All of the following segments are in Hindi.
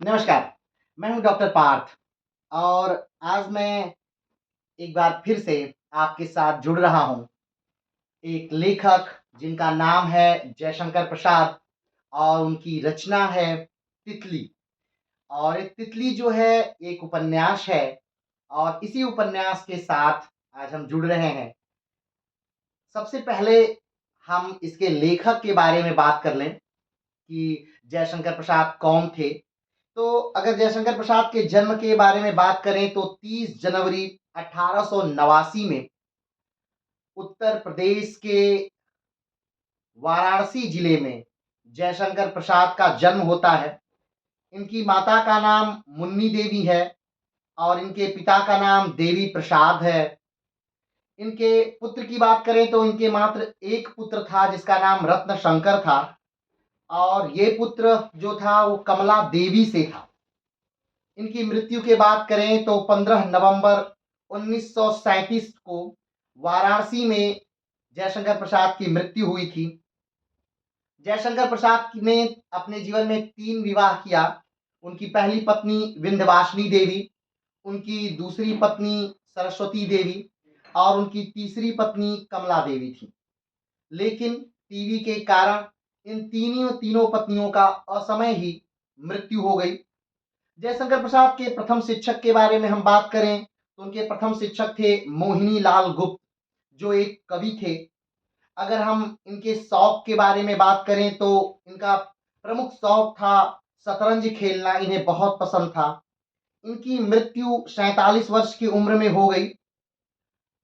नमस्कार, मैं हूँ डॉक्टर पार्थ और आज मैं एक बार फिर से आपके साथ जुड़ रहा हूँ। एक लेखक जिनका नाम है जयशंकर प्रसाद और उनकी रचना है तितली। और एक तितली जो है एक उपन्यास है और इसी उपन्यास के साथ आज हम जुड़ रहे हैं। सबसे पहले हम इसके लेखक के बारे में बात कर लें कि जयशंकर प्रसाद कौन थे। तो अगर जयशंकर प्रसाद के जन्म के बारे में बात करें तो 30 जनवरी 1889 में उत्तर प्रदेश के वाराणसी जिले में जयशंकर प्रसाद का जन्म होता है। इनकी माता का नाम मुन्नी देवी है और इनके पिता का नाम देवी प्रसाद है। इनके पुत्र की बात करें तो इनके मात्र एक पुत्र था जिसका नाम रत्न शंकर था और ये पुत्र जो था वो कमला देवी से था। इनकी मृत्यु की बात करें तो 15 नवंबर 1937 को वाराणसी में जयशंकर प्रसाद की मृत्यु हुई थी। जयशंकर प्रसाद ने अपने जीवन में 3 विवाह किया। उनकी पहली पत्नी विंध्यवासिनी देवी, उनकी दूसरी पत्नी सरस्वती देवी और उनकी तीसरी पत्नी कमला देवी थी। लेकिन टीबी के कारण इन तीनों पत्नियों का असमय ही मृत्यु हो गई। जयशंकर प्रसाद के प्रथम शिक्षक के बारे में हम बात करें तो उनके प्रथम शिक्षक थे मोहिनी लाल गुप्त, जो एक कवि थे। अगर हम इनके शौक के बारे में बात करें तो इनका प्रमुख शौक था शतरंज खेलना, इन्हें बहुत पसंद था। इनकी मृत्यु 47 वर्ष की उम्र में हो गई।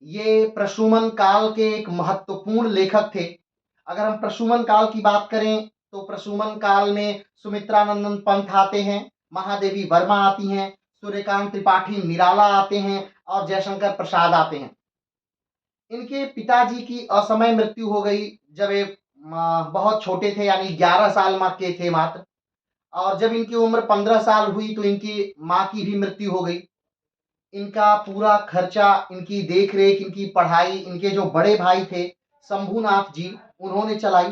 ये प्रशुमन काल के एक महत्वपूर्ण लेखक थे। अगर हम प्रशुमन काल की बात करें तो प्रशुमन काल में सुमित्रानंदन पंत आते हैं, महादेवी वर्मा आती हैं, सूर्यकांत त्रिपाठी निराला आते हैं और जयशंकर प्रसाद आते हैं। इनके पिताजी की असमय मृत्यु हो गई जब ये बहुत छोटे थे, यानी 11 साल माँ के थे मात्र। और जब इनकी उम्र 15 साल हुई तो इनकी माँ की भी मृत्यु हो गई। इनका पूरा खर्चा, इनकी देख-रेख, इनकी पढ़ाई, इनके जो बड़े भाई थे शंभूनाथ जी, उन्होंने चलाई।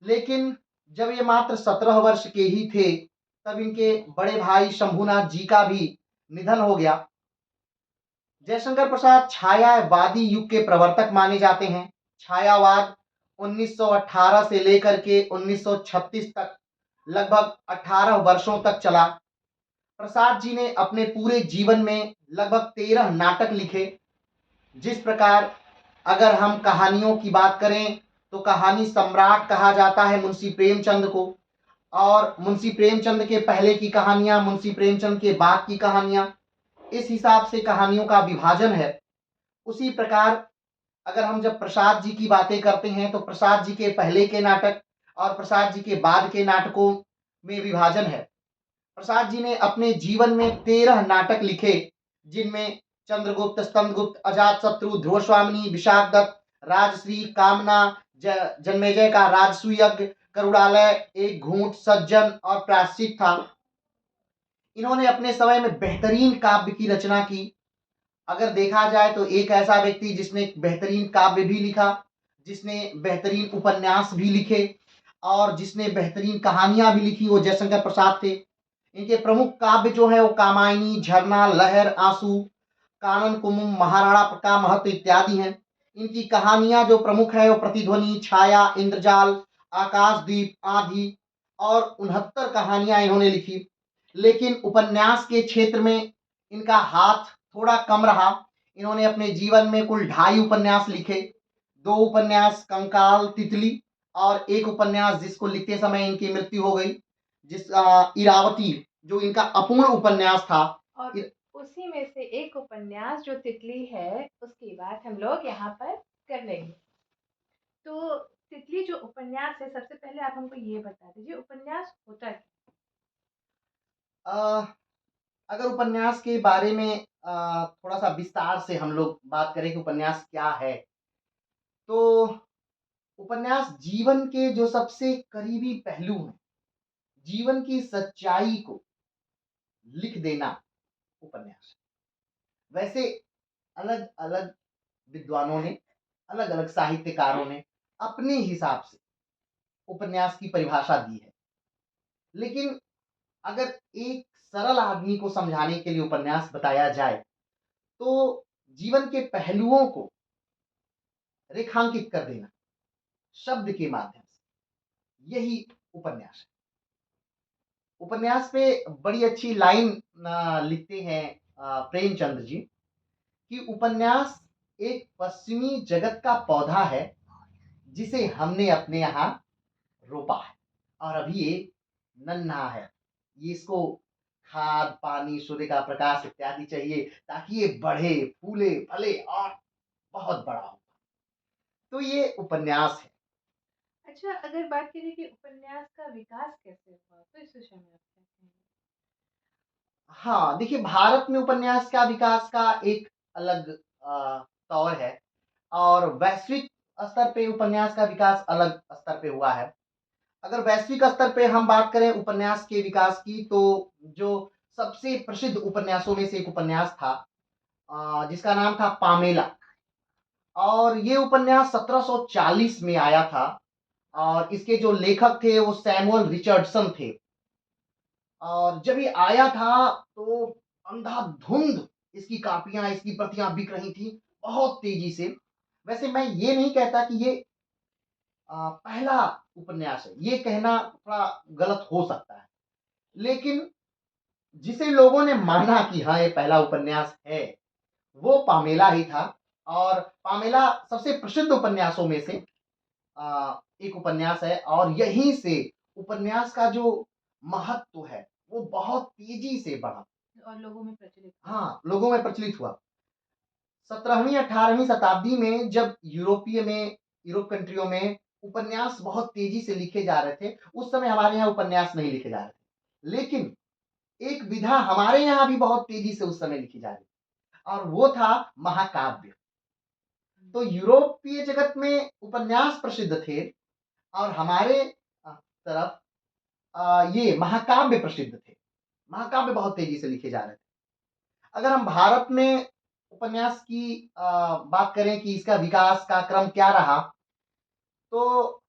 लेकिन जब ये मात्र 17 वर्ष के ही थे, तब इनके बड़े भाई शंभूनाथ जी का भी निधन हो गया। जयशंकर प्रसाद छायावादी युग के प्रवर्तक माने जाते हैं। छायावाद 1918 से लेकर के 1936 तक लगभग 18 वर्षों तक चला। प्रसाद जी ने अपने पूरे जीवन में लगभग 13 नाटक लिखे। जिस प्रकार अगर हम कहानियों की बात करें तो कहानी सम्राट कहा जाता है मुंशी प्रेमचंद को, और मुंशी प्रेमचंद के पहले की कहानियां, मुंशी प्रेमचंद के बाद की कहानियां, इस हिसाब से कहानियों का विभाजन है। उसी प्रकार अगर हम जब प्रसाद जी की बातें करते हैं तो प्रसाद जी के पहले के नाटक और प्रसाद जी के बाद के नाटकों में विभाजन है। प्रसाद जी ने अपने जीवन में 13 नाटक लिखे, जिनमें चंद्रगुप्त, स्कंदगुप्त, अजातशत्रु, ध्रुवस्वामिनी, विशाखदत्त, राजश्री, कामना, जन्मेजय का राजसू यज्ञ, करुणालय, एक घूंट, सज्जन और प्रायश्चित था। इन्होंने अपने समय में बेहतरीन काव्य की रचना की। अगर देखा जाए तो एक ऐसा व्यक्ति जिसने बेहतरीन काव्य भी लिखा, जिसने बेहतरीन उपन्यास भी लिखे और जिसने बेहतरीन कहानियां भी लिखी, वो जयशंकर प्रसाद थे। इनके प्रमुख काव्य जो है वो कामायनी, झरना, लहर, आंसू, कानन कुसुम, महाराणा का महत्व इत्यादि हैं। इनकी कहानियां जो प्रमुख है वो प्रतिध्वनि, छाया, इंद्रजाल, आकाशदीप, आंधी और 69 कहानियां इन्होंने लिखी। लेकिन उपन्यास के क्षेत्र में इनका हाथ थोड़ा कम रहा। इन्होंने अपने जीवन में कुल 2.5 उपन्यास लिखे। 2 उपन्यास कंकाल, तितली और एक उपन्यास जिसको लिखते समय इनकी मृत्यु हो गई, जिस इरावती, जो इनका अपूर्ण उपन्यास था। और उसी में से एक उपन्यास जो तितली है, उसकी बात हम लोग यहाँ पर कर लेंगे। तो तितली जो उपन्यास है, सबसे पहले आप हमको ये बता दीजिए उपन्यास होता क्या? अ, अगर उपन्यास के बारे में थोड़ा-सा विस्तार से हम लोग बात करें कि उपन्यास क्या है, तो उपन्यास जीवन के जो सबसे करीबी पहलू हैं, जीवन की सच्चाई को लिख देना उपन्यास है। वैसे अलग-अलग विद्वानों ने, अलग-अलग साहित्यकारों ने अपने हिसाब से उपन्यास की परिभाषा दी है। लेकिन अगर एक सरल आदमी को समझाने के लिए उपन्यास बताया जाए, तो जीवन के पहलुओं को रेखांकित कर देना शब्द के माध्यम से, यही उपन्यास है। उपन्यास पे बड़ी अच्छी लाइन लिखते हैं प्रेमचंद जी कि उपन्यास एक पश्चिमी जगत का पौधा है जिसे हमने अपने यहाँ रोपा है और अभी ये नन्हा है। ये इसको खाद, पानी, सूर्य का प्रकाश इत्यादि चाहिए ताकि ये बढ़े, फूले, फले और बहुत बड़ा हो। तो ये उपन्यास है। अच्छा, अगर बात करें कि उपन्यास का विकास कैसे हुआ, तो इस विषय में आप क्या कहेंगे? हाँ, देखिए भारत में उपन्यास का विकास का एक अलग तौर है और वैश्विक स्तर पे उपन्यास का विकास अलग स्तर पे हुआ है। अगर वैश्विक स्तर पे हम बात करें उपन्यास के विकास की, तो जो सबसे प्रसिद्ध उपन्यासों में से एक उपन्यास था जिसका नाम था पामेला, और ये उपन्यास 1740 में आया था और इसके जो लेखक थे वो सैमुअल रिचर्डसन थे। और जब ये आया था तो अंधाधुंध इसकी कापियां, इसकी प्रतियां बिक रही थी बहुत तेजी से। वैसे मैं ये नहीं कहता कि ये पहला उपन्यास है, ये कहना थोड़ा गलत हो सकता है, लेकिन जिसे लोगों ने माना कि हाँ ये पहला उपन्यास है वो पामेला ही था। और पामेला सबसे प्रसिद्ध उपन्यासों में से एक उपन्यास है और यहीं से उपन्यास का जो महत्व है वो बहुत तेजी से बढ़ा और लोगों में प्रचलित हुआ। हाँ, लोगों में प्रचलित हुआ। 17वीं 18वीं शताब्दी में जब यूरोप कंट्रियों में उपन्यास बहुत तेजी से लिखे जा रहे थे, उस समय हमारे यहाँ उपन्यास नहीं लिखे जा रहे थे। लेकिन एक विधा हमारे यहाँ भी बहुत तेजी से उस समय लिखी जा रही थी और वो था महाकाव्य। तो यूरोपीय जगत में उपन्यास प्रसिद्ध थे और हमारे तरफ ये महाकाव्य प्रसिद्ध थे। महाकाव्य बहुत तेजी से लिखे जा रहे थे। अगर हम भारत में उपन्यास की बात करें कि इसका विकास का क्रम क्या रहा, तो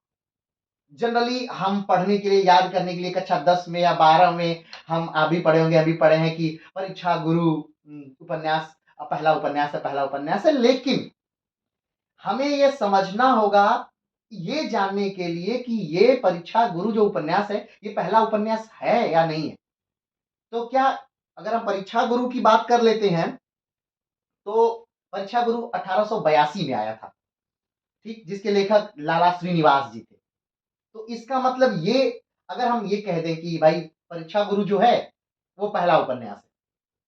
जनरली हम पढ़ने के लिए, याद करने के लिए कक्षा 10 में या 12 में हम अभी पढ़े होंगे, अभी पढ़े हैं कि परीक्षा गुरु उपन्यास पहला उपन्यास है, पहला उपन्यास है। लेकिन हमें ये समझना होगा ये जानने के लिए कि ये परीक्षा गुरु जो उपन्यास है ये पहला उपन्यास है या नहीं है। तो क्या अगर हम परीक्षा गुरु की बात कर लेते हैं तो परीक्षा गुरु 1882 में आया था, ठीक, जिसके लेखक लाला श्रीनिवास जी थे। तो इसका मतलब ये, अगर हम ये कह दें कि भाई परीक्षा गुरु जो है वो पहला उपन्यास है,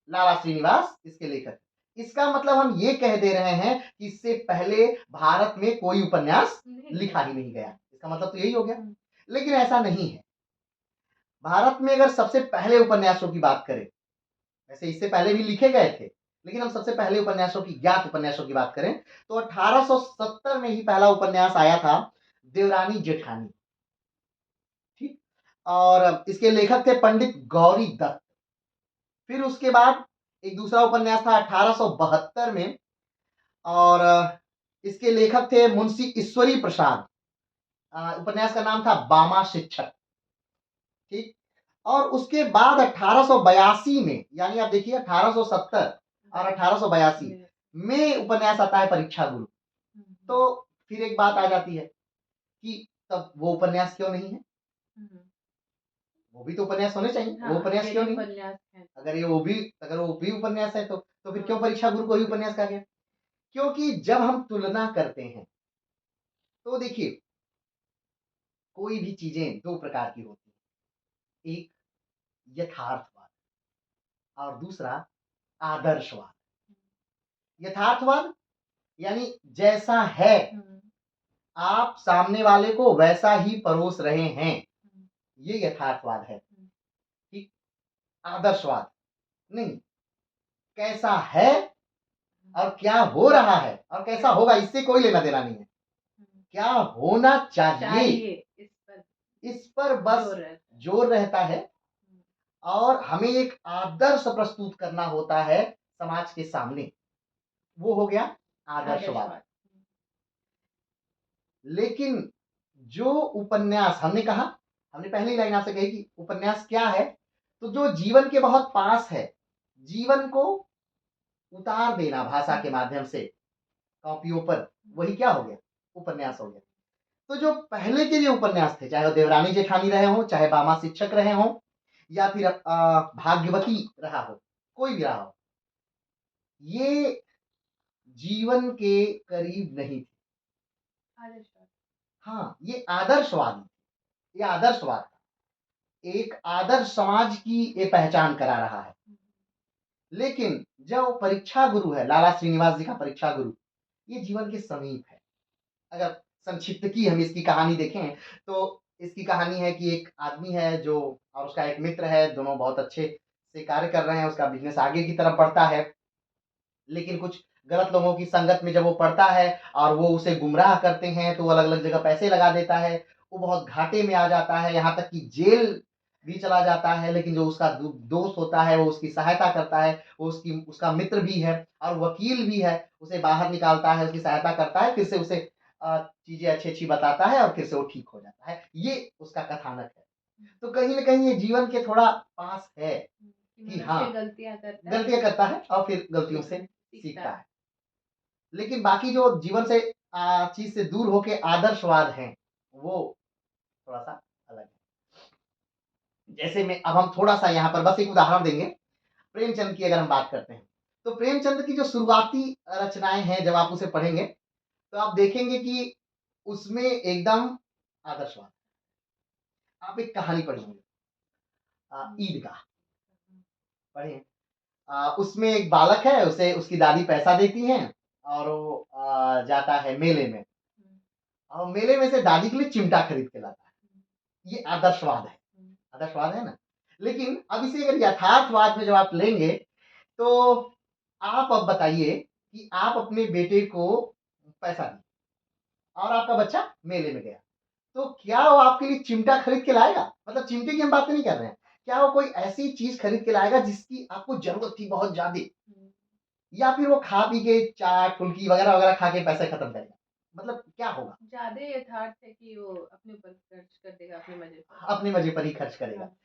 लाला श्रीनिवास इसके लेखक हैं, इसका मतलब हम ये कह दे रहे हैं कि इससे पहले भारत में कोई उपन्यास लिखा ही नहीं गया। इसका मतलब तो यही हो गया। लेकिन ऐसा नहीं है। भारत में अगर सबसे पहले उपन्यासों की बात करें, वैसे इससे पहले भी लिखे गए थे, लेकिन हम सबसे पहले उपन्यासों की, ज्ञात उपन्यासों की बात करें तो 1870 में ही पहला उपन्यास आया था, देवरानी जेठानी, ठीक। और इसके लेखक थे पंडित गौरी दत्त। फिर उसके बाद एक दूसरा उपन्यास था 1872 में और इसके लेखक थे मुंशी ईश्वरी प्रसाद। उपन्यास का नाम था बामा शिक्षक, ठीक। और उसके बाद 1882 में, यानी आप देखिए 1870 और 1882 में उपन्यास आता है परीक्षा गुरु। तो फिर एक बात आ जाती है कि तब वो उपन्यास क्यों नहीं है? वो भी तो उपन्यास होने चाहिए। वो उपन्यास क्यों नहीं? अगर वो भी उपन्यास है तो फिर क्यों परीक्षा गुरु को ही उपन्यास कहा गया? क्योंकि जब हम तुलना करते हैं तो देखिए कोई भी चीजें दो प्रकार की होती हैं, एक यथार्थवाद और दूसरा आदर्शवाद। यथार्थवाद यानी जैसा है आप सामने वाले को वैसा ही परोस रहे हैं, ये यथार्थवाद है, ठीक। आदर्शवाद नहीं, कैसा है और क्या हो रहा है और कैसा होगा इससे कोई लेना देना नहीं है, क्या होना चाहिए इस पर बस जोर रहता है। और हमें एक आदर्श प्रस्तुत करना होता है समाज के सामने, वो हो गया आदर्शवाद। लेकिन जो उपन्यास, हमने कहा, हमने पहली लाइन आपसे कही कि उपन्यास क्या है, तो जो जीवन के बहुत पास है, जीवन को उतार देना भाषा के माध्यम से कॉपियों पर, वही क्या हो गया? उपन्यास हो गया। तो जो पहले के जो उपन्यास थे, चाहे वो देवरानी जेठानी रहे हों, चाहे बामा शिक्षक रहे हों, या फिर भाग्यवती रहा हो, कोई भी रहा हो, ये जीवन के करीब नहीं थे। आदर्शवाद। हाँ, ये आदर्शवादी थे, ये आदर्शवाद था। एक आदर्श समाज की ये पहचान करा रहा है। लेकिन जो परीक्षा गुरु है, लाला श्रीनिवास जी का परीक्षा गुरु, ये जीवन के समीप है। अगर संक्षिप्त की हम इसकी कहानी देखें, तो इसकी कहानी है कि एक आदमी है जो, और उसका एक मित्र है, दोनों बहुत अच्छे से कार्य कर रहे हैं, उसका बिज़नेस आगे की तरफ बढ़ता है। लेकिन कुछ गलत लोगों की संगत में जब वो पड़ता है और वो उसे गुमराह करते हैं, तो वो अलग-अलग जगह पैसे लगा देता है। वो बहुत घाटे में आ जाता है, यहाँ तक कि जेल भी चला जाता है, लेकिन जो उसका दोस्त होता है, वो उसकी सहायता करता है, वो उसका मित्र भी है और वकील भी है, उसे बाहर निकालता है, उसकी सहायता करता है, फिर से उसे चीज़ें अच्छी-अच्छी बताता है और फिर से वो ठीक हो जाता है। ये उसका कथानक है। तो कहीं न कहीं ये जीवन के थोड़ा पास है कि हाँ, गलतियाँ करता है और फिर गलतियों से सीखता है। लेकिन बाकी जो जीवन से चीज़ से दूर होके आदर्शवाद हैं, वो थोड़ा-सा अलग है। जैसे में अब हम थोड़ा-सा यहाँ पर बस एक उदाहरण देंगे। प्रेमचंद की अगर हम बात करते हैं, तो प्रेमचंद की जो शुरुआती रचनाएँ हैं, जब आप उसे पढ़ेंगे, तो आप देखेंगे कि उसमें एकदम आदर्शवाद। आप एक कहानी पढ़ेंगे ईदगाह, पढ़े हैं? उसमें एक बालक है, उसे उसकी दादी पैसा देती हैं और वो जाता है मेले में और मेले में से दादी के लिए चिमटा खरीद के लाता है। ये आदर्शवाद है, आदर्शवाद है ना? लेकिन अब इसे अगर यथार्थवाद में जब आप लेंगे, तो आप अब बताइए कि आप अपने बेटे को पैसा दिए और आपका बच्चा मेले में गया, तो क्या वो आपके लिए चिमटा खरीद के लाएगा? मतलब चिमटे की हम बात नहीं कर रहे हैं। क्या वो कोई ऐसी चीज़ खरीद के लाएगा जिसकी आपको ज़रूरत थी बहुत ज़्यादे? या फिर वो खा पी के चाट, फुल्की वगैरह-वगैरह खा के पैसे खत्म करेगा? मतलब क्या होगा? ज़्यादा यथार्थ है कि वो अपने ऊपर खर्च कर देगा अपने मज़े पर। अपने मज़े पर ही खर्च करेगा। हाँ।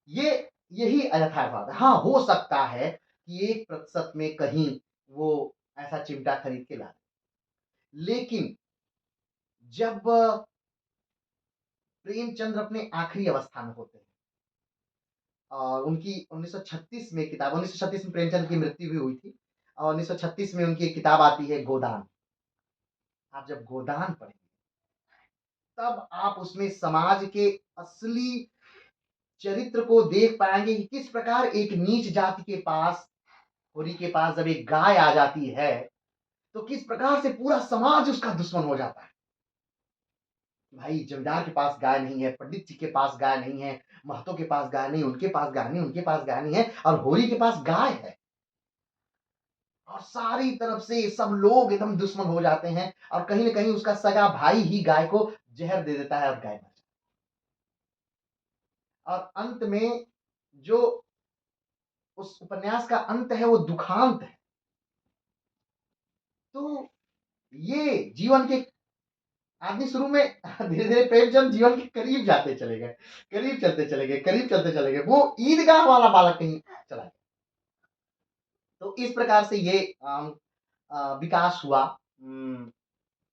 ये यही यथार्थवाद है। हाँ, हो सकता है कि 1% में कहीं वो ऐसा चिमटा खरीद के ला दे। लेकिन जब प्रेमचंद्र अपने आखिरी अवस्था में होते हैं और उनकी 1936 में किताब 1936 में प्रेमचंद की मृत्यु भी हुई थी और 1936 में उनकी एक किताब आती है गोदान। आप जब गोदान पढ़ेंगे, तब आप उसमें समाज के असली चरित्र को देख पाएँगे कि किस प्रकार एक नीच जाति के पास, होरी के पास जब एक गाय आ जाती है, तो किस प्रकार से पूरा समाज उसका दुश्मन हो जाता है। भाई जमींदार के पास गाय नहीं है, पंडित जी के पास गाय नहीं है, महतो के पास गाय नहीं, उनके पास गाय नहीं, उनके पास गाय नहीं है और होरी के पास गाय है। और सारी तरफ से सब लोग एकदम दुश्मन हो जाते हैं और कहीं न कहीं उसका सगा भाई ही गाय को ज़हर दे देता है और गाय मर जाती है। और अंत में जो उस उपन्यास का अंत है वो दुखांत है। तो ये जीवन के आदमी शुरू में धीरे-धीरे प्रेमचंद जीवन के करीब जाते चले गए, करीब चलते चले गए, करीब चलते चले गए। वो ईदगाह वाला बालक कहीं चला गया। तो इस प्रकार से ये विकास हुआ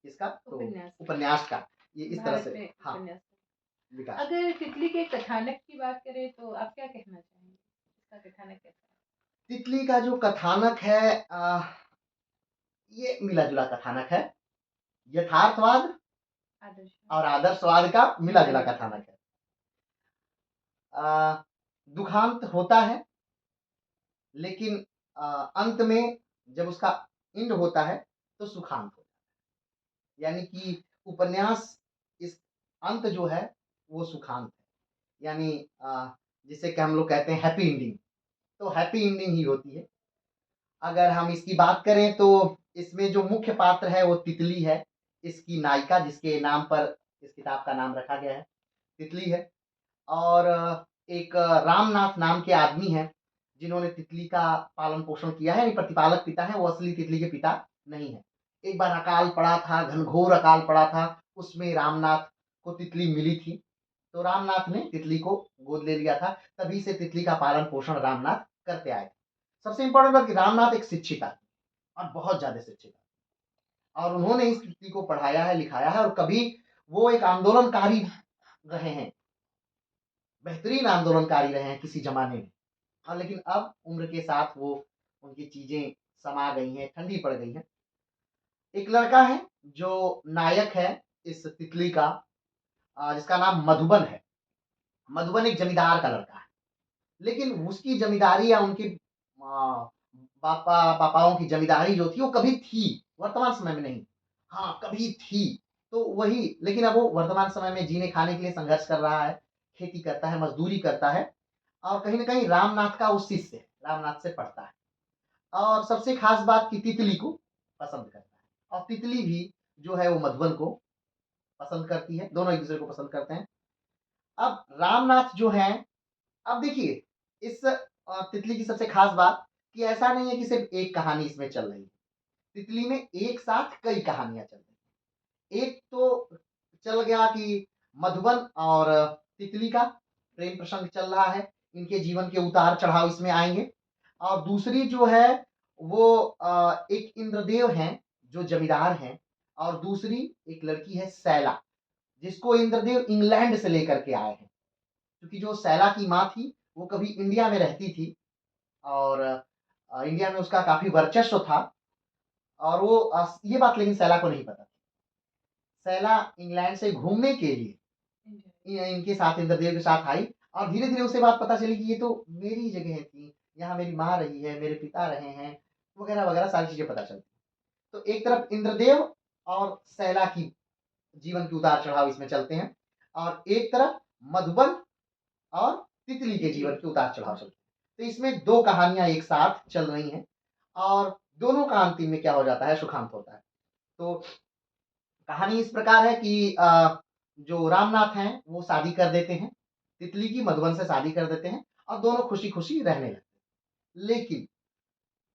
इसका तो उपन्यास। उपन्यास का। ये इस तरह भारत से में हाँ, उपन्यास। विकास। अगर तितली के कथानक की बात करें तो आप क्या कहना चाहेंगे? इसका कथानक कैसा है? तितली का जो कथानक है ये मिला-जुला कथानक है। यथार्थवाद आदर्श। और आदर्शवाद का मिला-जुला कथानक है। दुखांत होता है, लेकिन अंत में जब उसका एंड होता है, तो सुखांत होता है। यानी कि उपन्यास इस अंत जो है, वो सुखांत है। यानी जिसे कि हम लोग कहते हैं हैप्पी एंडिंग, तो हैप्पी एंडिंग ही होती है। अगर हम इसकी बात करें तो इसमें जो मुख्य पात्र है वो तितली है। इसकी नायिका जिसके नाम पर इस किताब का नाम रखा गया है, तितली है। और एक रामनाथ नाम के आदमी हैं, जिन्होंने तितली का पालन-पोषण किया है, यानी प्रतिपालक पिता हैं, वो असली तितली के पिता नहीं हैं। एक बार अकाल पड़ा था, घनघोर अकाल पड़ा था, उसमें रामनाथ को तितली मिली थी तो रामनाथ ने तितली को गोद ले लिया था, तभी से तितली का पालन पोषण रामनाथ करते आए थे। सबसे इम्पोर्टेंट बात कि रामनाथ एक शिक्षिता थी और बहुत ज़्यादा शिक्षिता, और उन्होंने इस तितली को पढ़ाया है, लिखाया है, और कभी वो एक आंदोलनकारी रहे हैं, बेहतरीन आंदोलनकारी रहे हैं किसी ज़माने में। हाँ, लेकिन अब उम्र के साथ वो उनकी चीज़ें समा गई हैं, ठंडी पड़ गई हैं। एक लड़का है जो नायक है इस तितली का, जिसका नाम मधुबन है। मधुबन एक जमींदार का लड़का है, लेकिन उसकी जमींदारी या उनके पापाओं की जमींदारी जो थी वो कभी थी, वर्तमान समय में नहीं। हाँ, कभी थी। तो वही, लेकिन अब वो वर्तमान समय में जीने खाने के लिए संघर्ष कर रहा है, खेती करता है, मज़दूरी करता है, और कहीं न कहीं रामनाथ का वो शिष्य है, रामनाथ से पढ़ता है। और सबसे ख़ास बात कि तितली को पसंद करता है, और तितली भी जो है वो मधुबन को पसंद करती है, दोनों एक-दूसरे को पसंद करते हैं। अब रामनाथ जो हैं, अब देखिए इस तितली की सबसे ख़ास बात कि ऐसा नहीं है कि सिर्फ़ एक कहानी इसमें चल रही है। तितली में एक साथ कई कहानियाँ चल रही हैं। एक तो चल गया कि मधुबन और तितली का प्रेम प्रसंग चल रहा है, इनके जीवन के उतार-चढ़ाव इसमें आएँगे। और दूसरी जो है वो एक इंद्रदेव हैं, जो जमींदार हैं, और दूसरी एक लड़की है सैला, जिसको इंद्रदेव इंग्लैंड से लेकर के आए हैं। क्योंकि जो सैला की माँ थी, वो कभी इंडिया में रहती थी, और इंडिया में उसका काफ़ी वर्चस्व था, और वो ये बात लेकिन सैला को नहीं पता थी। सैला इंग्लैंड से घूमने के लिए इनके साथ, इंद्रदेव के साथ आई, और धीरे-धीरे उसे बात पता चली कि ये तो मेरी जगह थी, यहाँ मेरी माँ रही है, मेरे पिता रहे हैं, वगैरह-वगैरह सारी चीज़ें पता चलती। तो एक तरफ इंद्रदेव और सैला की जीवन के उतार-चढ़ाव इसमें चलते हैं, और एक तरफ मधुबन और तितली के जीवन के उतार-चढ़ाव चलते हैं। तो इसमें 2 कहानियाँ एक साथ चल रही हैं, और दोनों का अंतिम में क्या हो जाता है, सुखांत होता है। तो कहानी इस प्रकार है कि जो रामनाथ हैं, वो शादी कर देते हैं, तितली की मधुबन से शादी कर देते हैं, और दोनों खुशी-खुशी रहने लगते हैं। लेकिन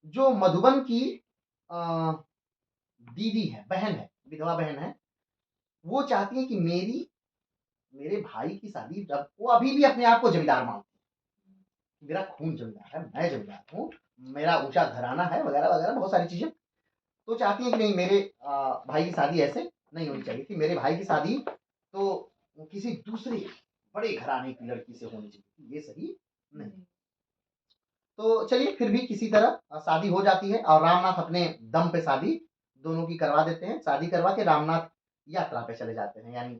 जो मधुबन की अ, दीदी है, बहन है, विधवा बहन है, वो चाहती है कि मेरे भाई की शादी, जब वो अभी भी अपने आप को जमींदार मानती है, मेरा खून जमींदार है, मैं जमींदार हूँ, मेरा ऊँचा घराना है, वगैरह-वगैरह बहुत सारी चीज़ें। तो चाहती है कि नहीं, मेरे भाई की शादी ऐसे नहीं होनी चाहिए थी, मेरे भाई की शादी तो किसी दूसरे बड़े घराने की लड़की से होनी चाहिए थी, ये सही नहीं। तो चलिए, फिर भी किसी तरह शादी हो जाती है, और रामनाथ अपने दम पे शादी दोनों की करवा देते हैं। शादी करवा के रामनाथ यात्रा पे चले जाते हैं, यानी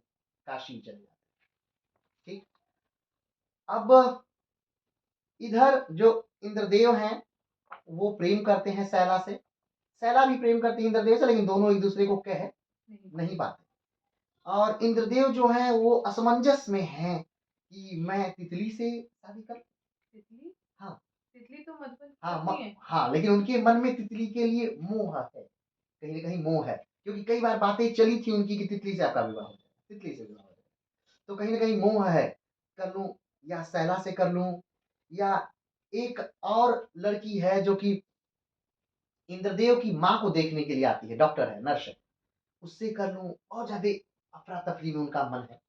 काशी चले जाते हैं। ठीक। अब इधर जो इंद्रदेव हैं, वो प्रेम करते हैं सैला से, सैला भी प्रेम करती है इंद्रदेव से, लेकिन दोनों एक दूसरे को कह नहीं पाते। और इंद्रदेव जो हैं वो असमंजस में हैं कि मैं तितली से शादी कर, तितली हाँ, तितली तो मधुबन की हाँ, पत्नी है। हाँ, लेकिन उनके मन में तितली के लिए मोह है, कहीं न कहीं मोह है, क्योंकि कई बार बातें चली थी उनकी कि तितली से आपका विवाह हो जाए, तितली से विवाह हो जाए। तो कहीं न कहीं मोह है, कर लूँ या सैला से कर लूँ, या एक और लड़की है जो कि इंद्रदेव की माँ को देखने के लिए आती है, डॉक्टर है, नर्स है, उससे कर लूँ, और ज़्यादा अफ़रा-तफ़री में उनका मन है।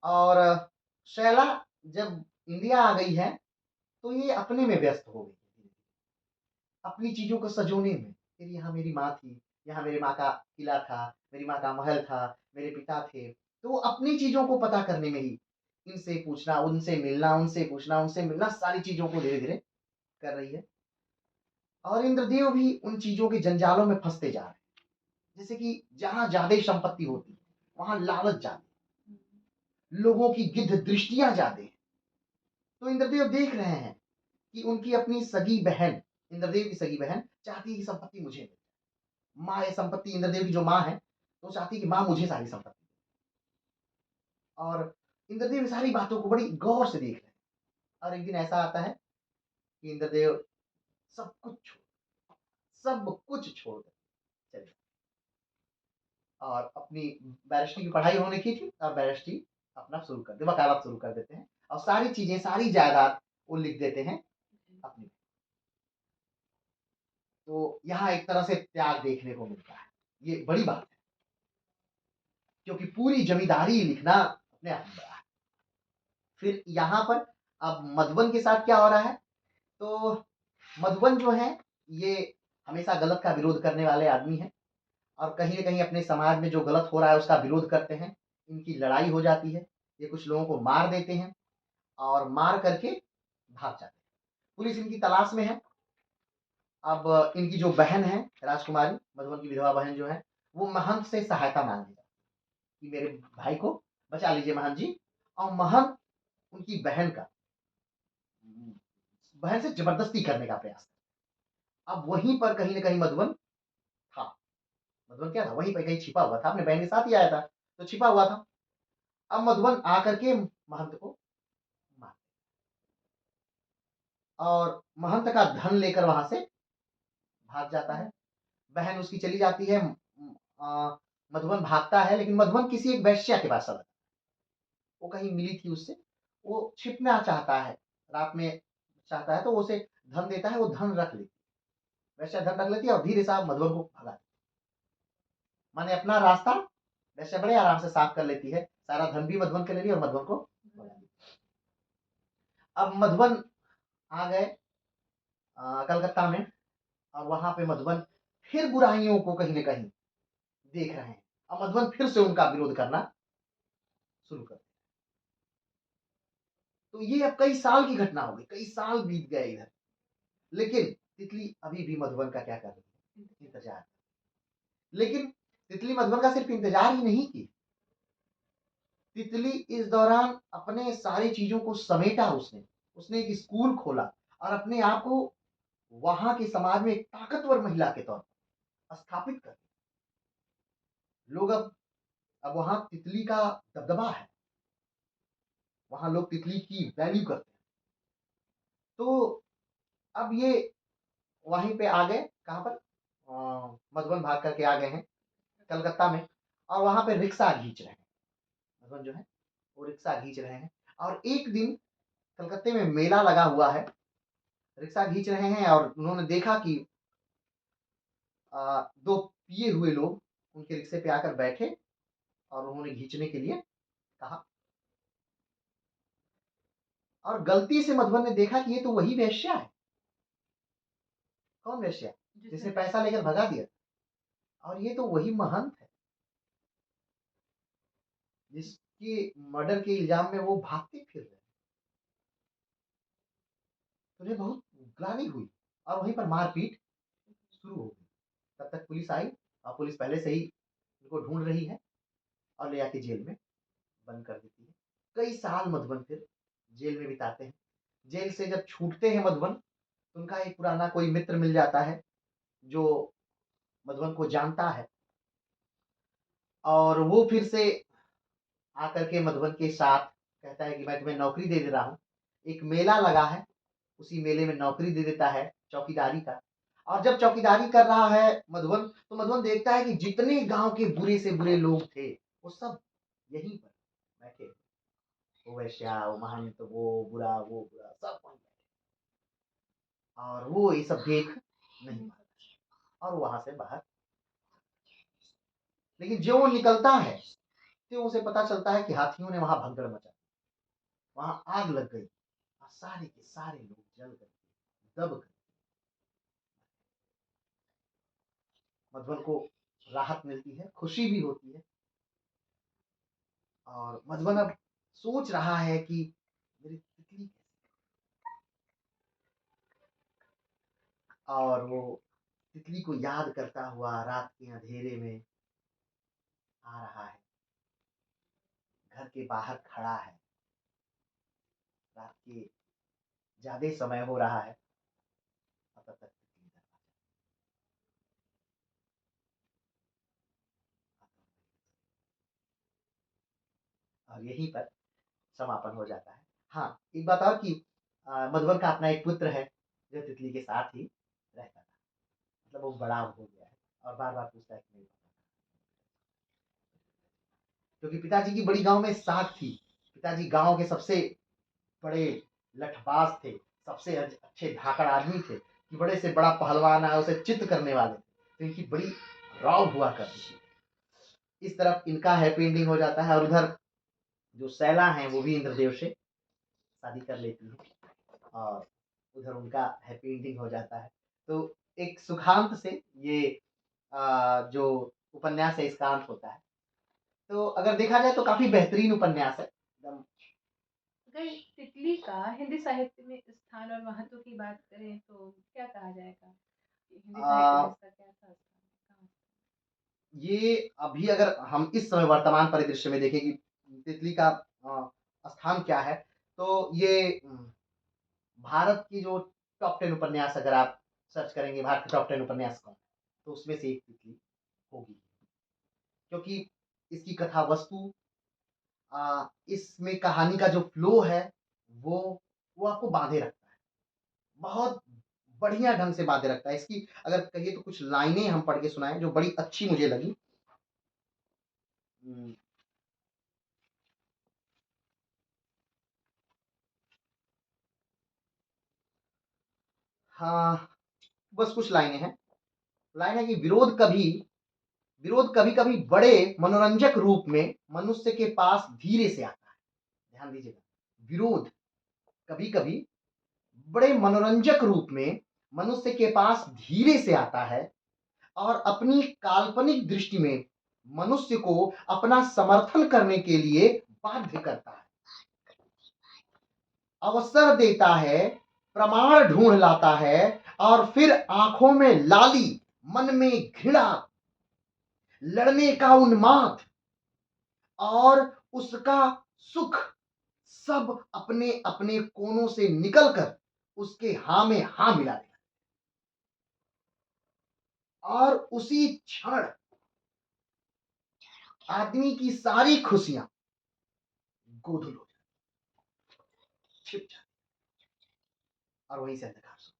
और शैला जब इंडिया आ गई है, तो ये अपने में व्यस्त हो गई है, अपनी चीज़ों को सँजोने में। फिर यहाँ मेरी माँ थी, यहाँ मेरी माँ का किला था, मेरी माँ का महल था, मेरे पिता थे, तो वो अपनी चीज़ों को पता करने में ही, इनसे पूछना, उनसे मिलना, उनसे पूछना, उनसे मिलना, सारी चीज़ों को धीरे-धीरे कर रही है। और इंद्रदेव भी उन चीज़ों के जंजालों में फँसते जा रहे हैं। जैसे कि जहाँ ज़्यादा संपत्ति होती है, वहाँ लालच ज़्यादा, लोगों की गिद्ध दृष्टियाँ ज़्यादा हैं। तो इंद्रदेव देख रहे हैं कि उनकी अपनी सगी बहन, इंद्रदेव की सगी बहन चाहती है कि संपत्ति मुझे मिले। माँ, ये संपत्ति, इंद्रदेव की जो माँ है, वो चाहती है कि माँ मुझे सारी संपत्ति दे। और इंद्रदेव सारी बातों को बड़ी गौर से देख रहे हैं। और एक दिन ऐसा आता है कि इंद्रदेव सब कुछ छोड़ सब कुछ छोड़ कर चले जाते हैं। और अपनी बैरिस्ट्री की पढ़ाई उन्होंने की थी, और बैरिस्ट्री अपना शुरू कर दे वकालत शुरू कर देते हैं, और सारी चीज़ें, सारी जायदाद वो लिख देते हैं अपनी। तो यहाँ एक तरह से त्याग देखने को मिलता है। ये बड़ी बात है, क्योंकि पूरी ज़मींदारी लिखना अपने आप में बढ़ा है। फिर यहाँ पर अब मधुबन के साथ क्या हो रहा है, तो मधुबन जो है ये हमेशा गलत का विरोध करने वाले आदमी हैं और कहीं न कहीं अपने समाज में जो गलत हो रहा है उसका विरोध करते हैं। इनकी लड़ाई हो जाती है, ये कुछ लोगों को मार देते हैं और मार करके भाग जाते हैं। पुलिस इनकी तलाश में है। अब इनकी जो बहन है राजकुमारी, मधुबन की विधवा बहन जो है, वो महंत से सहायता माँगने जाती है कि मेरे भाई को बचा लीजिए महंत जी। और महंत उनकी बहन से ज़बरदस्ती करने का प्रयास करता है। अब वहीं पर कहीं न कहीं मधुबन था। मधुबन क्या था? वहीं पे कहीं छिपा हुआ था, अपने बहन के साथ ही आया था, तो छिपा हुआ था। अब मधुबन आकर के महंत को मार और महंत का धन लेकर वहाँ से भाग जाता है। बहन उसकी चली जाती है। मधुबन भागता है, लेकिन मधुबन किसी एक वेश्या के पास चला, वो कहीं मिली थी उससे, वो छिपना चाहता है, रात में चाहता है तो वो उसे धन देता है, वो धन रख लेती है। वेश्या धन रख लेती है और धीरे से मधुबन को भगा देती है। माने अपना रास्ता वेश्या बड़े आराम से साफ कर लेती है, सारा धन भी मधुबन के ले लिया और मधुबन को भगा दिया। अब मधुबन आ गए कलकत्ता में और वहां पे मधुबन फिर बुराइयों को कहीं न कहीं देख रहे हैं और मधुबन फिर से उनका विरोध करना शुरू कर। तो ये अब कई साल की घटना हो गई, कई साल बीत गए इधर, लेकिन तितली अभी भी मधुबन का क्या कर रही है? इंतजार। लेकिन तितली मधुबन का सिर्फ इंतजार ही नहीं की, तितली इस दौरान अपने सारी चीजों को समेटा। उसने उसने एक स्कूल खोला और अपने आप को वहां के समाज में एक ताकतवर महिला के तौर पर स्थापित कर। लोग अब वहां तितली का दबदबा है, वहां लोग तितली की वैल्यू करते हैं। तो अब ये वहीं पे आ गए, कहाँ पर मधुबन भाग करके आ गए हैं कलकत्ता में और वहां पे रिक्शा खींच रहे हैं। मधुबन जो है वो रिक्शा खींच रहे हैं और एक दिन कलकत्ते में मेला लगा हुआ है, रिक्शा खींच रहे हैं और उन्होंने देखा कि दो पिए हुए लोग उनके रिक्शे पे आकर बैठे और उन्होंने खींचने के लिए कहा और गलती से मधुबन ने देखा कि ये तो वही वेश्या है। कौन वेश्या? जिसने पैसा लेकर भगा दिया, और ये तो वही महंत है जिसके मर्डर के इल्जाम में वो भागते फिर रहे। तो उन्हें बहुत ग्लानि हुई और वहीं पर मारपीट शुरू हो गई। तब तक पुलिस आई और पुलिस पहले से ही उनको ढूंढ रही है और ले आके जेल में बंद कर देती है। कई साल मधुबन फिर जेल में बिताते हैं। जेल से जब छूटते हैं मधुबन, तो उनका एक पुराना कोई मित्र मिल जाता है जो मधुबन को जानता है और वो फिर से आकर के मधुबन के साथ कहता है कि मैं तुम्हें नौकरी दे दे रहा हूँ। एक मेला लगा है, उसी मेले में नौकरी दे देता है चौकीदारी का। और जब चौकीदारी कर रहा है मधुबन, तो मधुबन देखता है कि जितने गांव के बुरे से बुरे लोग थे वो सब यहीं पर बैठे। वो वैश्या, वो महंत, वो बुरा, वो बुरा, सब वहीं बैठे और वो ये सब देख नहीं पाता और वहां से बाहर। लेकिन जो वो निकलता है तो उसे पता चलता है कि हाथियों ने वहां भगदड़ मचा, वहां आग लग गई और सारे के सारे लोग जल करके दब गए। मधुबन को राहत मिलती है, खुशी भी होती है और मधुबन अब सोच रहा है कि मेरी तितली कैसे, और वो तितली को याद करता हुआ रात के अंधेरे में आ रहा है, घर के बाहर खड़ा है, रात के ज्यादा समय हो रहा है और तब तक तितली और यहीं पर समापन हो जाता है। हाँ, एक बात और कि मधुबन का अपना एक पुत्र है जो तितली के साथ ही रहता था। मतलब वो बड़ा हो गया है और बार बार पूछता है कि मेरे पापा कहाँ? क्योंकि पिताजी की बड़ी गांव में साख थी। पिताजी गांव के सबसे बड़े लठबाज थे, सबसे अच्छे धाकड़ आदमी थे कि बड़े से बड़ा पहलवान है, उसे चित्त करने वाले थे, तो इनकी बड़ी रौब हुआ करती थी। इस तरफ इनका हैप्पी एंडिंग हो जाता है और उधर जो शैला हैं वो भी इंद्रदेव से शादी कर लेती हैं और उधर उनका हैप्पी एंडिंग हो जाता है। तो एक सुखांत से ये जो उपन्यास है इसका अंत होता है। तो अगर देखा जाए तो काफ़ी बेहतरीन उपन्यास है एकदम। अगर तितली का हिंदी साहित्य में स्थान और महत्व की बात करें तो क्या कहा जाएगा? हिंदी साहित्य में अ, इसका क्या था स्थान? कहाँ? ये अभी अगर हम इस समय वर्तमान परिदृश्य में देखें कि तितली का स्थान क्या है, तो ये भारत की जो टॉप 10 उपन्यास अगर आप सर्च करेंगे भारत के टॉप 10 उपन्यास कौन है, तो उसमें से एक तितली होगी। क्योंकि इसकी कथा वस्तु इसमें कहानी का जो फ्लो है वो वो आपको बाँधे रखता है। बहुत बढ़िया ढंग से बाँधे रखता है। इसकी अगर कहिए तो कुछ लाइनें हम पढ़ के सुनाएँ जो बड़ी अच्छी मुझे लगी। हुँ, हाँ, बस कुछ लाइनें हैं। लाइन है कि विरोध कभी-कभी बड़े मनोरंजक रूप में मनुष्य के पास धीरे से आता है। ध्यान दीजिएगा। विरोध कभी-कभी बड़े मनोरंजक रूप में मनुष्य के पास धीरे से आता है और अपनी काल्पनिक दृष्टि में मनुष्य को अपना समर्थन करने के लिए बाध्य करता है। अवसर देता है, प्रमाण ढूंढ लाता है और फिर आंखों में लाली, मन में घृणा, लड़ने का उन्माद और उसका सुख सब अपने अपने कोनों से निकलकर उसके हां में हां मिला देता है। और उसी क्षण आदमी की सारी खुशियां गोधुल हो जाती, छिप जाती और वहीं से अंधकार शुरू।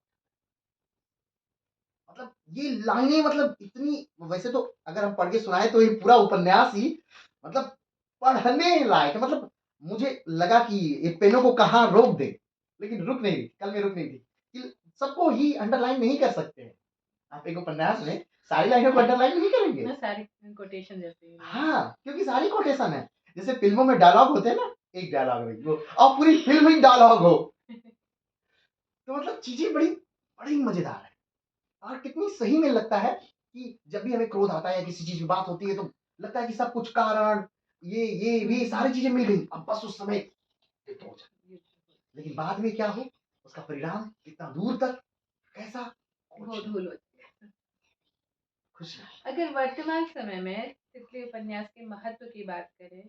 मतलब ये लाइनें मतलब इतनी, वैसे तो अगर हम पढ़ के सुनाए तो ये पूरा उपन्यास ही मतलब पढ़ने लायक है। मतलब मुझे लगा कि ये पेनों को कहाँ रोक दे, लेकिन रुक नहीं रही, कल में रुक नहीं थी कि सबको ही अंडरलाइन नहीं कर सकते हैं। आप एक उपन्यास में सारी लाइनों को अंडरलाइन नहीं करेंगे। ना सारी कोटेशन जैसे ही हाँ, क्योंकि सारी कोटेशन है। जैसे फ़िल्मों में डायलॉग होते हैं ना, एक डायलॉग नहीं वो और पूरी फ़िल्म ही डायलॉग हो। तो मतलब चीज़ें बड़ी बड़ी मज़ेदार है और कितनी सही में लगता है कि जब भी हमें क्रोध आता है या किसी चीज़ में बात होती है तो लगता है कि सब कुछ कारण ये सारी चीज़ें मिल गई। अब बस उस समय युद्ध हो जाए। लेकिन बाद में क्या हो, उसका परिणाम कितना दूर तक कैसा कुछ वो नहीं। धूल होती है। खुश नहीं। अगर वर्तमान समय में तितली उपन्यास के महत्व की बात करें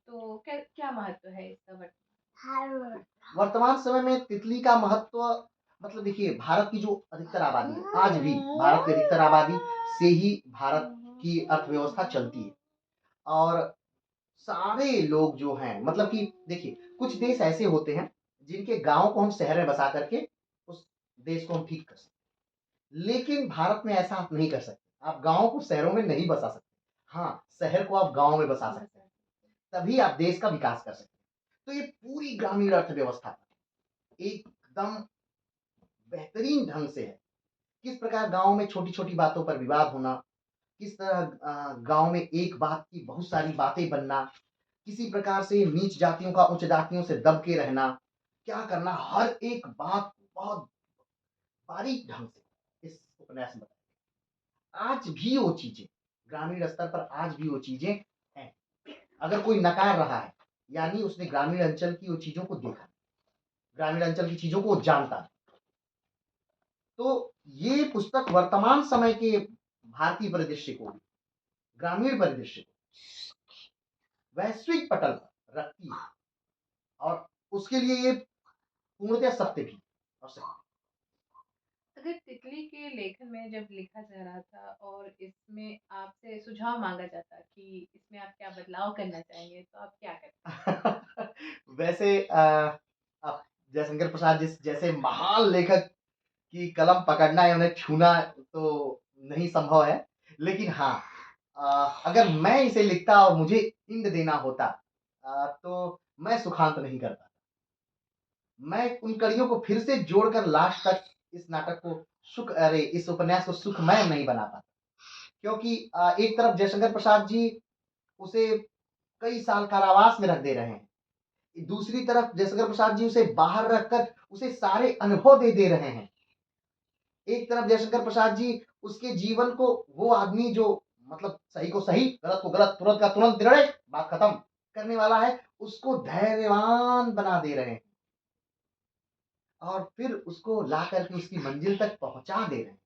तो क्या क्या महत्व है इसका वर्तमान समय में तितली का महत्व मतलब देखिए भारत की जो अधिकतर आबादी है, आज भी भारत की अधिकतर आबादी से ही भारत की अर्थव्यवस्था चलती है और सारे लोग जो हैं मतलब कि देखिए कुछ देश ऐसे होते हैं जिनके गाँव को हम शहर में बसा करके उस देश को हम ठीक कर सकते हैं। लेकिन भारत में ऐसा आप नहीं कर सकते। आप गाँव को शहरों में नहीं बसा सकते। हाँ, शहर को आप गाँव में बसा सकते हैं। तभी आप देश का विकास कर सकते हैं। तो ये पूरी ग्रामीण अर्थव्यवस्था एकदम बेहतरीन ढंग से है। किस प्रकार गाँव में छोटी-छोटी बातों पर विवाद होना, किस तरह गाँव में एक बात की बहुत सारी बातें बनना, किसी प्रकार से नीच जातियों का उच्च जातियों से दब के रहना, क्या करना, हर एक बात बहुत बारीक ढंग से इस उपन्यास में बताई। आज भी वो चीज़ें, ग्रामीण स्तर पर आज भी वो चीज़ें हैं। अगर कोई नकार रहा है, यानी उसने ग्रामीण अंचल की वो चीज़ों को देखा, ग्रामीण अंचल की चीज़ों को वो जानता है। तो ये पुस्तक वर्तमान समय के भारतीय परिदृश्य को, ग्रामीण परिदृश्य को वैश्विक पटल पर रखती है और उसके लिए ये पूर्णतः सत्य भी और सही। अगर तितली के लेखन में जब लिखा जा रहा था और इसमें आपसे सुझाव मांगा जाता कि इसमें आप क्या बदलाव करना चाहेंगे तो आप क्या करते? वैसे अब जयशंकर प्रसाद जिस जैसे महान लेखक की कलम पकड़ना या उन्हें छूना तो नहीं संभव है। लेकिन हाँ, अगर मैं इसे लिखता और मुझे इंड देना होता तो मैं सुखांत नहीं करता। मैं उन कड़ियों को फिर से जोड़कर लास्ट तक इस नाटक को इस उपन्यास को सुखमय नहीं बना पाता। क्योंकि एक तरफ जयशंकर प्रसाद जी उसे कई साल कारावास में रख दे रहे हैं। दूसरी तरफ जयशंकर प्रसाद जी उसे बाहर रखकर उसे सारे अनुभव दे रहे हैं। एक तरफ जयशंकर प्रसाद जी उसके जीवन को, वो आदमी जो मतलब सही को सही, गलत को गलत, तुरंत का तुरंत, निर्णय, बात खत्म करने वाला है, उसको धैर्यवान बना दे रहे हैं और फिर उसको ला करके उसकी मंजिल तक पहुंचा दे रहे हैं।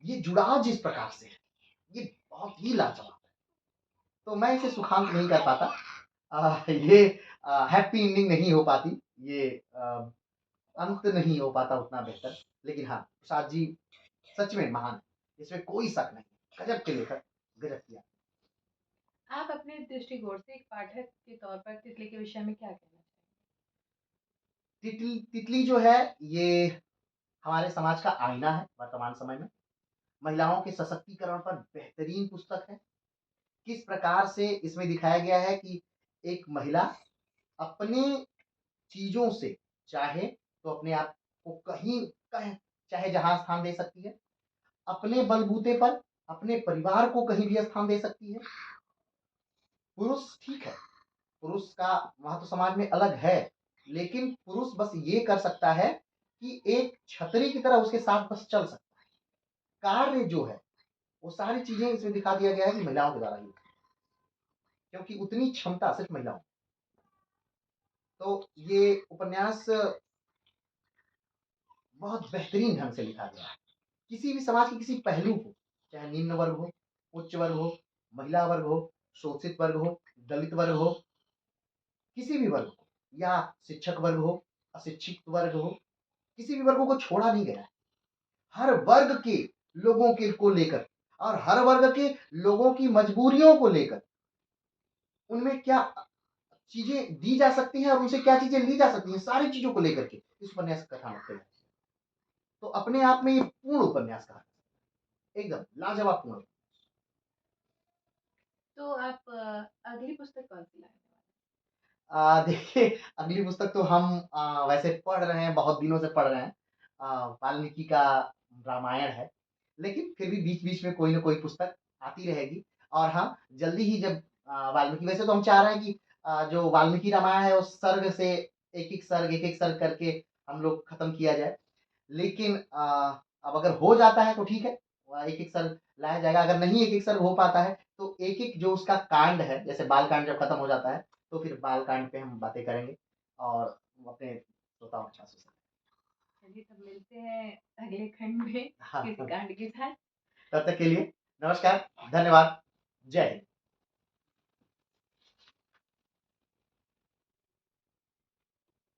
ये जुड़ाव जिस प्रकार से है, ये बहुत ही लाजवाब है। तो मैं इसे सुखांत नहीं कर पाता। ये हैप्पी एंडिंग नहीं हो पाती, ये अंत नहीं हो पाता उतना बेहतर। लेकिन हाँ, प्रसाद जी सच में महान है, इसमें कोई शक नहीं। गजब के लेखक, गजब किया। आप अपने दृष्टिकोण से एक पाठक के तौर पर तितली के विषय में क्या कहना तितली तितली जो है, ये हमारे समाज का आईना है वर्तमान समय में। महिलाओं के सशक्तिकरण पर बेहतरीन पुस्तक है। किस प्रकार से इसमें दिखाया गया है कि एक महिला अपने चीजों से चाहे तो अपने आप को कहीं चाहे जहां स्थान दे सकती है, अपने बलबूते पर अपने परिवार को कहीं भी स्थान दे सकती है। पुरुष ठीक है, पुरुष का महत्व समाज में अलग है, लेकिन पुरुष बस ये कर सकता है कि एक छतरी की तरह उसके साथ बस चल सकता है। कार्य जो है वो सारी चीजें इसमें दिखा दिया गया है कि महिलाओं के द्वारा ही, क्योंकि उतनी क्षमता सिर्फ महिलाओं। तो ये उपन्यास बहुत बेहतरीन ढंग से लिखा गया है। किसी भी समाज के किसी पहलू को, चाहे निम्न वर्ग हो, उच्च वर्ग हो, महिला वर्ग हो, शोषित वर्ग हो, दलित वर्ग हो, किसी भी वर्ग को, या शिक्षक वर्ग हो, अशिक्षित वर्ग हो, किसी भी वर्गों को छोड़ा नहीं गया है। हर वर्ग के लोगों के को लेकर और हर वर्ग के लोगों की मजबूरियों को लेकर उनमें क्या चीजें दी जा सकती हैं और उनसे क्या चीजें ली जा सकती हैं, सारी चीजों को लेकर के इस उपन्यास का कथानक है। तो अपने आप में ये पूर्ण उपन्यास कहा, एकदम लाजवाब पूर्ण। तो आप अगली पुस्तक कौन सी लाएंगे? देखिए, अगली पुस्तक तो हम वैसे पढ़ रहे हैं, बहुत दिनों से पढ़ रहे हैं। वाल्मीकि का रामायण है, लेकिन फिर भी बीच-बीच में कोई न कोई पुस्तक आती रहेगी। और हाँ, जल्दी ही जब वाल्मीकि, वैसे तो हम चाह रहे हैं कि जो वाल्मीकि रामायण है उस सर्ग से एक-एक सर्ग करके हम लोग खत्म किया जाए। लेकिन अब अगर हो जाता है तो ठीक है, एक-एक सर्ग लाया जाएगा। अगर नहीं एक-एक सर्ग हो पाता है, तो एक-एक जो उसका कांड है, जैसे बाल कांड जब खत्म हो जाता है, तो फिर बाल कांड पे हम बातें करेंगे और अपने श्रोताओं के साथ। चलिए, तब मिलते हैं अगले खंड में हाँ, किसी कांड के साथ। तब तक के लिए नमस्कार, धन्यवाद, जय हिंद।